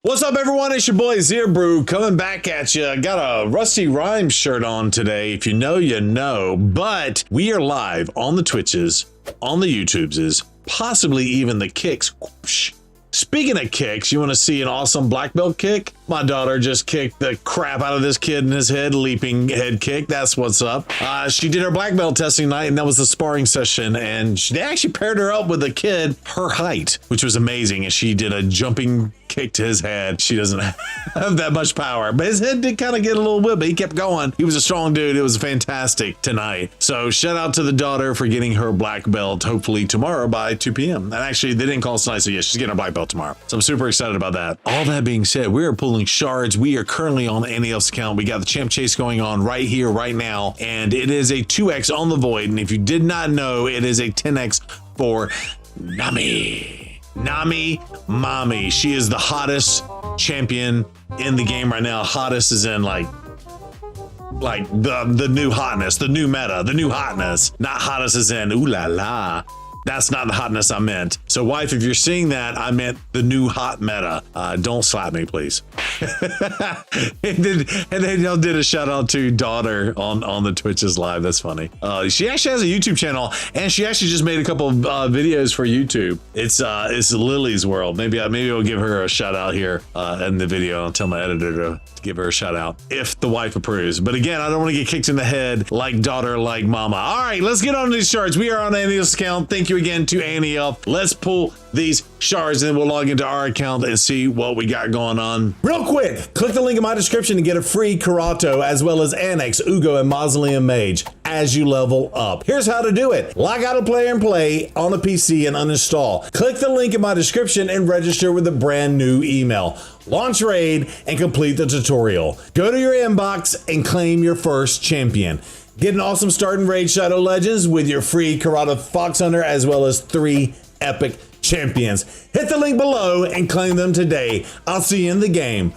What's up, everyone? It's your boy Zero coming back at you. I got a Rusty Rhymes shirt on today. If you know, you know. But we are live on the Twitches, on the YouTubes, possibly even the kicks. Speaking of kicks, you want to see an awesome black belt kick? My daughter just kicked the crap out of this kid in his head, leaping head kick. That's what's up. She did her black belt testing night, and that was the sparring session. And they actually paired her up with a kid her height, which was amazing. And she did a jumping kick to his head. She doesn't have that much power, but his head did kind of get a little whip, but he kept going. He was a strong dude. It was fantastic tonight. So shout out to the daughter for getting her black belt, hopefully tomorrow by 2 p.m. And actually, they didn't call us tonight, so yeah, she's getting her black belt tomorrow. So I'm super excited about that. All that being said, we are pulling shards. We are currently on Annie Elf's account. We got the champ chase going on right here, right now, and it is a 2x on the void. And if you did not know, it is a 10x for Nami. Nami Mommy. She is the hottest champion in the game right now. Hottest is in like the new hotness, the new meta, the new hotness. Not hottest is in ooh la la. That's not the hotness I meant. So wife, if you're seeing that, I meant the new hot meta. Don't slap me, please. and then y'all did a shout out to daughter on the Twitches live. That's funny. She actually has a YouTube channel, and she actually just made a couple of videos for YouTube. It's Lily's World. Maybe I'll give her a shout out here in the video. I'll tell my editor to give her a shout out if the wife approves. But again, I don't want to get kicked in the head like daughter, like mama. All right, let's get on these charts. We are on Annie's account. Thank you again to Annie Elf. Let's pull these shards and then we'll log into our account and see what we got going on. Real quick, click the link in my description to get a free Karato as well as Annex, Ugo, and Mausoleum Mage as you level up. Here's how to do it. Log out of Player and Play on a PC and uninstall. Click the link in my description and register with a brand new email. Launch raid and complete the tutorial. Go to your inbox and claim your first champion. Get an awesome start in Raid Shadow Legends with your free Karate Fox Hunter as well as 3 epic champions. Hit the link below and claim them today. I'll see you in the game.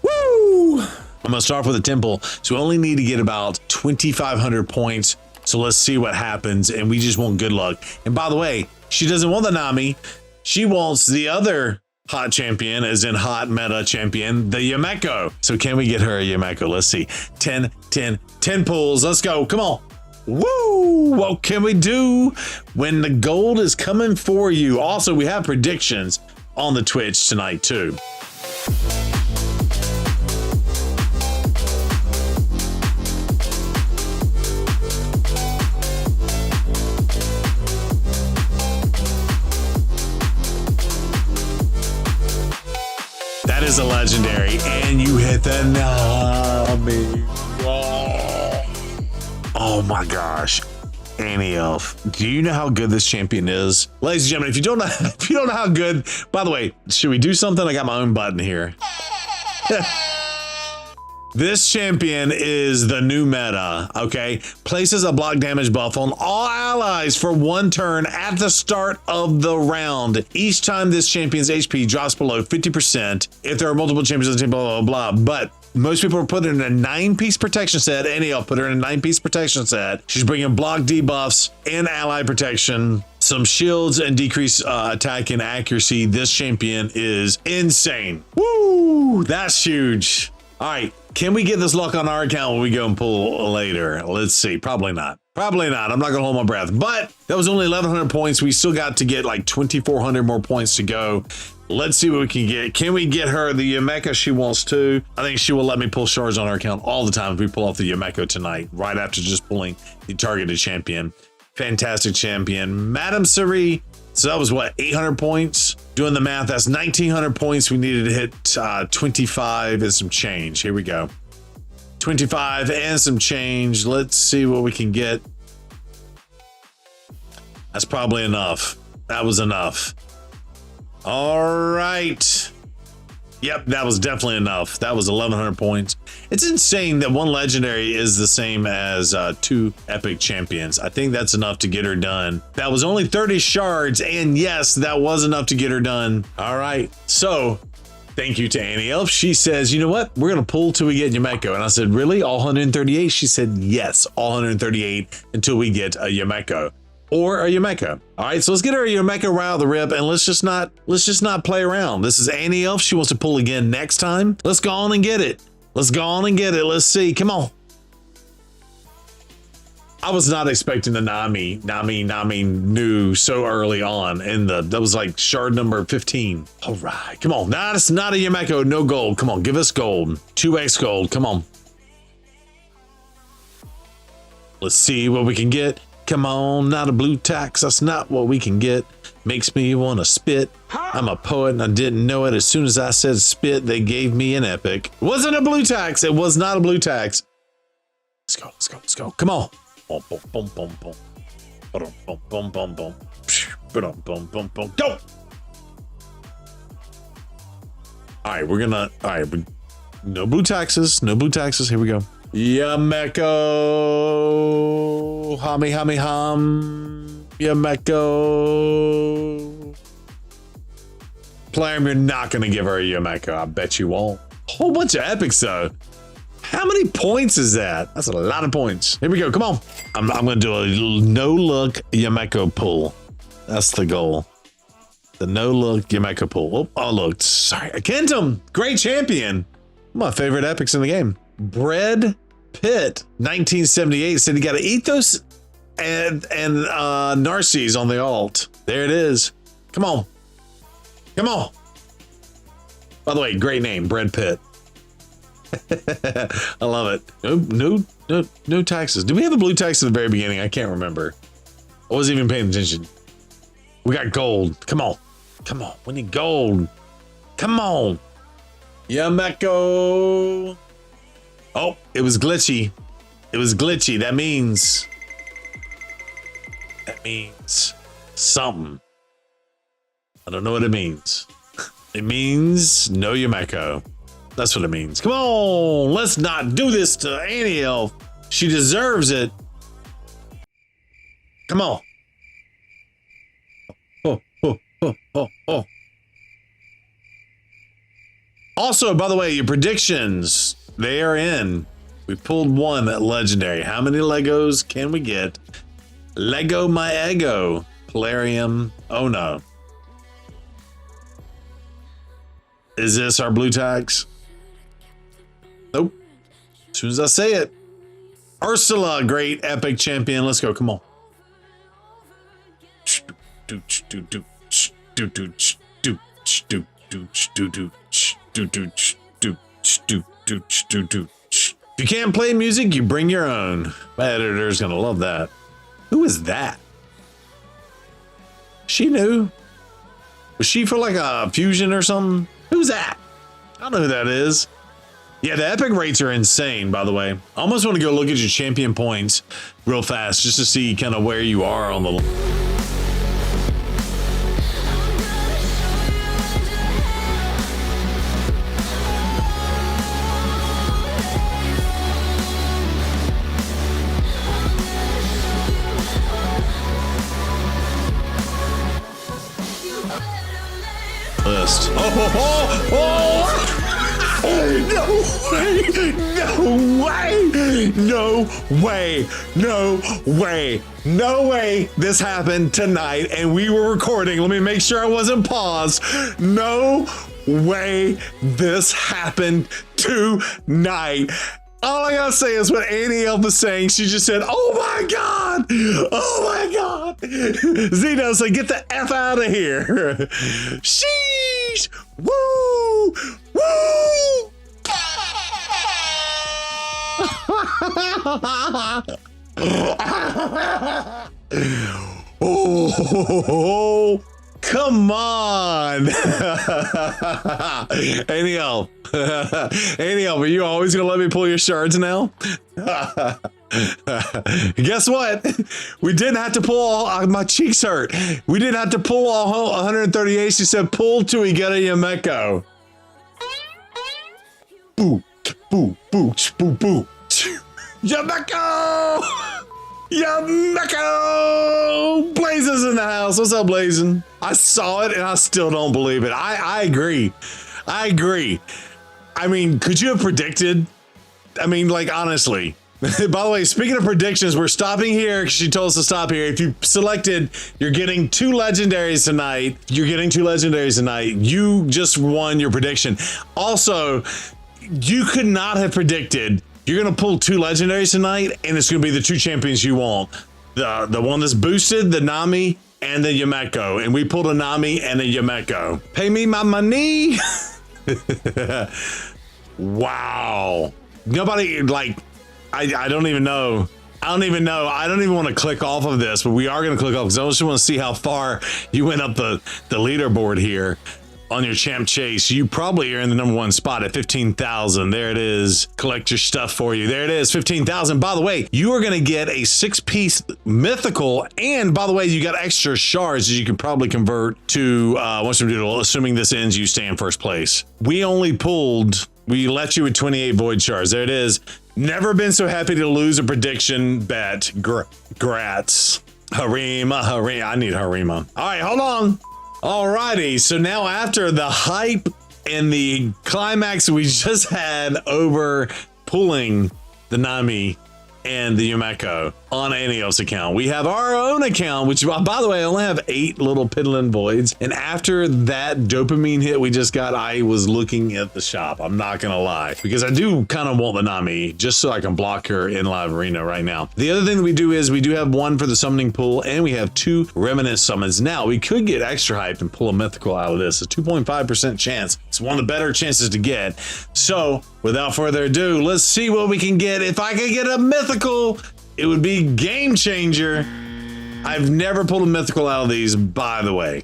Woo! I'm gonna start with a temple, so we only need to get about 2,500 points. So let's see what happens, and we just want good luck. And by the way, she doesn't want the Nami. She wants the other hot champion, as in hot meta champion, the Yumeko. So can we get her a Yumeko? Let's see. 10 pulls. Let's go. Come on. Woo! What can we do when the gold is coming for you? Also, we have predictions on the Twitch tonight, too. That is a legendary, and you hit the Nami. Oh my gosh, Annie Elf. Do you know how good this champion is? Ladies and gentlemen, if you don't know how good, by the way, should we do something? I got my own button here. This champion is the new meta, okay? Places a block damage buff on all allies for 1 turn at the start of the round. Each time this champion's HP drops below 50%, if there are multiple champions on the team, blah, blah, blah. But most people are putting in a 9-piece protection set. Annie Elf put her in a 9-piece protection set. She's bringing block debuffs and ally protection, some shields, and decreased attack and accuracy. This champion is insane. Woo! That's huge. All right, can we get this luck on our account when we go and pull later? Let's see. Probably not. Probably not. I'm not going to hold my breath. But that was only 1,100 points. We still got to get like 2,400 more points to go. Let's see what we can get. Can we get her the Yumeko she wants to? I think she will let me pull shards on our account all the time if we pull off the Yumeko tonight, right after just pulling the targeted champion. Fantastic champion. Madame Suri. So that was what, 800 points? Doing the math, that's 1,900 points. We needed to hit 25 and some change. Here we go. 25 and some change. Let's see what we can get. That's probably enough. That was enough. All right. Yep, that was definitely enough. That was 1,100 points. It's insane that 1 legendary is the same as 2 epic champions. I think that's enough to get her done. That was only 30 shards, and yes, that was enough to get her done. All right, so thank you to Annie Elf. She says, you know what? We're gonna pull till we get Yumeko. And I said, really? All 138? She said, yes, all 138 until we get a Yumeko. or a Yumeko. All right, so let's get our Yumeko right out of the rip, and let's just not play around. This is Annie Elf. She wants to pull again next time. Let's go on and get it. Let's go on and get it. Let's see. Come on. I was not expecting the Nami new so early on in that was like shard number 15. All right, come on. That's not a Yumeko, no gold. Come on, give us gold. 2x gold, come on. Let's see what we can get. Come on, not a blue tax. That's not what we can get. Makes me want to spit. I'm a poet and I didn't know it. As soon as I said spit, they gave me an epic. It wasn't a blue tax. It was not a blue tax. Let's go, let's go, let's go. Come on. Boom, boom, boom, boom, boom. Boom, boom, boom, boom, boom. Boom, boom, boom, boom. Go! All right, we're gonna, all right, no blue taxes, no blue taxes. Here we go. Yumeko. Hummy, hummy, hum. Yumeko. Player, you're not gonna give her a Yumeko. I bet you won't. Whole bunch of epics though. How many points is that? That's a lot of points. Here we go. Come on. I'm going to do a no-look Yumeko pull. That's the goal. The no-look Yumeko pull. Oh, look. Sorry. Kentum. Great champion. My favorite epics in the game. Bread Pit. 1978 said you got to eat those and Narcies on the alt. There it is. Come on. Come on. By the way, great name. Bread Pit. I love it. No taxes. Did we have a blue tax at the very beginning? I can't remember. I wasn't even paying attention. We got gold. Come on. Come on. We need gold. Come on. Yumeko. Oh, it was glitchy. It was glitchy. That means something. I don't know what it means. It means no Yumeko. That's what it means. Come on, let's not do this to Annie Elf. She deserves it. Come on. Oh. Also, by the way, your predictions, they are in. We pulled one at legendary. How many Legos can we get? Lego my ego. Polarium. Oh no. Is this our blue tags? Nope. As soon as I say it. Ursula, great epic champion. Let's go. Come on. If you can't play music, you bring your own. My editor's gonna love that. Who is that? She knew. Was she for like a fusion or something? Who's that? I don't know who that is. Yeah, the epic rates are insane, by the way. I almost want to go look at your champion points real fast just to see kind of where you are on the list. No way this happened tonight and we were recording. Let me make sure I wasn't paused. No way this happened tonight. All I gotta say is what Annie Elf was saying. She just said, oh my God. Oh my God. Zeno said, get the F out of here. Sheesh. Woo. Woo. Oh, come on. Annie Elf. Annie Elf, are you always gonna let me pull your shards now? Guess what? We didn't have to pull all, my cheeks hurt. We didn't have to pull all 138. She said pull till we get a Yumeko. Boo, boo, boo, boo, boo. Yumeko! Yumeko! Blazes in the house. What's up, Blazing? I saw it and I still don't believe it. I agree. I agree. I mean, could you have predicted? I mean, like, honestly, By the way, speaking of predictions, we're stopping here because she told us to stop here. If you selected, you're getting 2 legendaries tonight. You're getting 2 legendaries tonight. You just won your prediction. Also, you could not have predicted you're going to pull 2 legendaries tonight, and it's going to be the 2 champions you want. The one that's boosted, the Nami, and the Yumeko. And we pulled a Nami and a Yumeko. Pay me my money. Wow. Nobody, like, I don't even know. I don't even want to click off of this, but we are going to click off because I just want to see how far you went up the leaderboard here on your champ chase. You probably are in the #1 spot at 15,000. There it is. Collect your stuff for you. There it is, 15,000. By the way, you are going to get a 6-piece mythical. And by the way, you got extra shards that you can probably convert to Western Doodle, assuming this ends, you stay in first place. We left you with 28 void shards. There it is. Never been so happy to lose a prediction bet. Grats. Harima. I need Harima. All right, hold on. Alrighty, so now after the hype and the climax we just had over pulling the Nami and the Yumeko on Anios account, we have our own account, which, by the way, I only have 8 little piddling voids. And after that dopamine hit we just got, I was looking at the shop. I'm not gonna lie, because I do kind of want the Nami just so I can block her in live arena right now. The other thing that we do is we do have 1 for the summoning pool, and we have 2 remnant summons. Now we could get extra hype and pull a mythical out of this. A 2.5% chance. It's one of the better chances to get. So without further ado, let's see what we can get. If I could get a mythical, it would be game changer. I've never pulled a mythical out of these, by the way.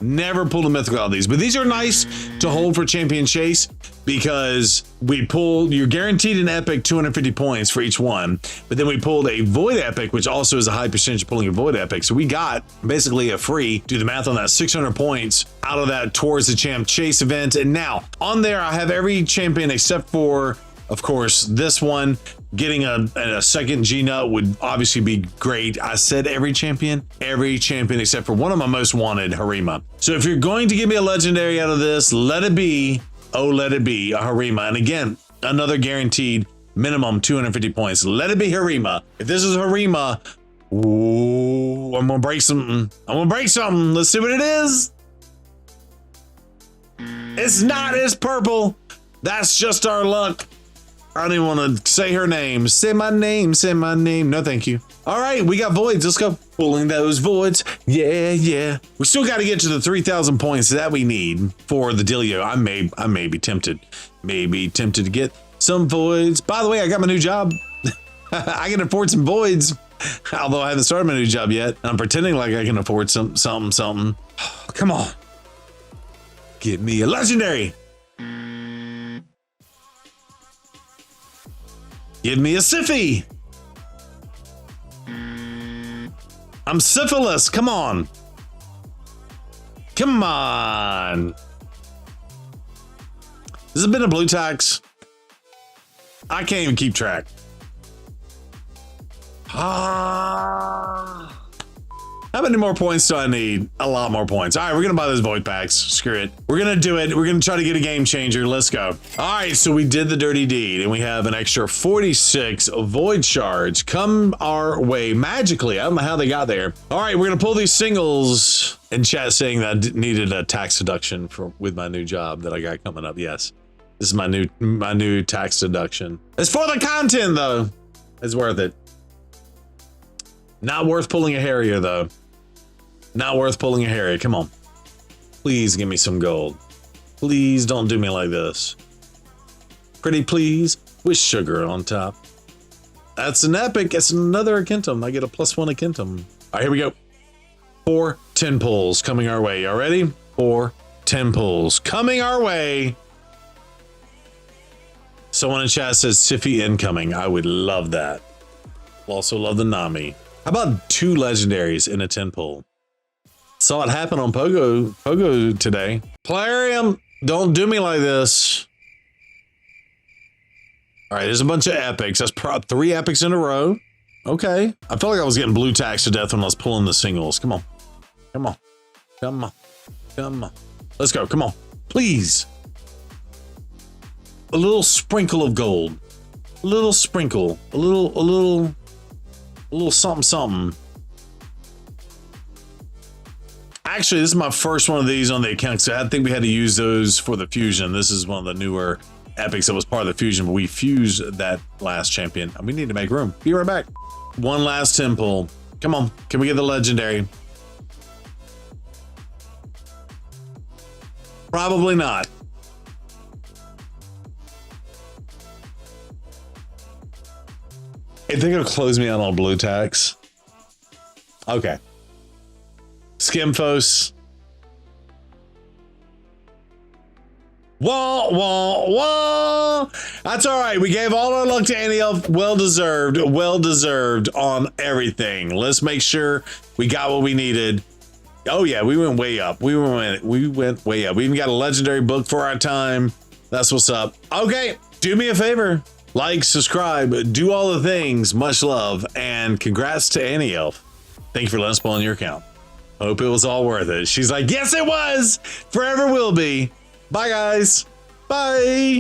Never pulled a mythical out of these, but these are nice to hold for champion chase because you're guaranteed an epic 250 points for each one, but then we pulled a void epic, which also is a high percentage of pulling a void epic. So we got basically a free, do the math on that, 600 points out of that towards the champ chase event. And now on there, I have every champion except for, of course, this one. Getting a second G-Nut would obviously be great. I said every champion except for one of my most wanted, Harima. So if you're going to give me a legendary out of this, let it be a Harima. And again, another guaranteed minimum 250 points. Let it be Harima. If this is Harima, ooh, I'm gonna break something. Let's see what it is. It's not, it's purple. That's just our luck. I don't even want to say her name. Say my name. No, thank you. All right, we got voids. Let's go. Pulling those voids. Yeah. We still got to get to the 3,000 points that we need for the dealio. I may be tempted. To get some voids. By the way, I got my new job. I can afford some voids, although I haven't started my new job yet. I'm pretending like I can afford something. Come on. Give me a legendary. Give me a Siffy. I'm syphilis. Come on. This has been a blue tax. I can't even keep track. How many more points do I need? A lot more points. All right, we're gonna buy those void packs. Screw it. We're gonna do it. We're gonna try to get a game changer. Let's go. All right, so we did the dirty deed and we have an extra 46 void shards come our way magically. I don't know how they got there. All right, we're gonna pull these singles. In chat saying that I needed a tax deduction with my new job that I got coming up. Yes, this is my new tax deduction. It's for the content though. It's worth it. Not worth pulling a Harrier though. Not worth pulling a Harrier. Come on. Please give me some gold. Please don't do me like this. Pretty please with sugar on top. That's an epic. It's another Akintum. I get a +1 Akintum. All right, here we go. 4 10 pulls coming our way. Y'all ready? 4 10 pulls coming our way. Someone in chat says Siffy incoming. I would love that. Also love the Nami. How about 2 legendaries in a 10 pull? Saw it happen on Pogo today. Plarium, don't do me like this. All right, there's a bunch of epics. That's 3 epics in a row. Okay. I felt like I was getting blue tax to death when I was pulling the singles. Come on. Let's go. Come on. Please. A little sprinkle of gold. A little sprinkle, a little something, something. Actually, this is my first one of these on the account, so I think we had to use those for the fusion. This is one of the newer epics that was part of the fusion, but we fused that last champion. We need to make room. Be right back. One last temple. Come on, can we get the legendary? Probably not. If they're gonna close me out on blue tax. Okay. Skimfos. Wah, wah, wah. That's all right. We gave all our luck to Annie Elf. Well deserved on everything. Let's make sure we got what we needed. Oh yeah, we went way up. We went way up. We even got a legendary book for our time. That's what's up. Okay, do me a favor. Like, subscribe, do all the things. Much love, and congrats to Annie Elf. Thank you for letting us pull on your account. Hope it was all worth it. She's like, yes, it was. Forever will be. Bye, guys. Bye.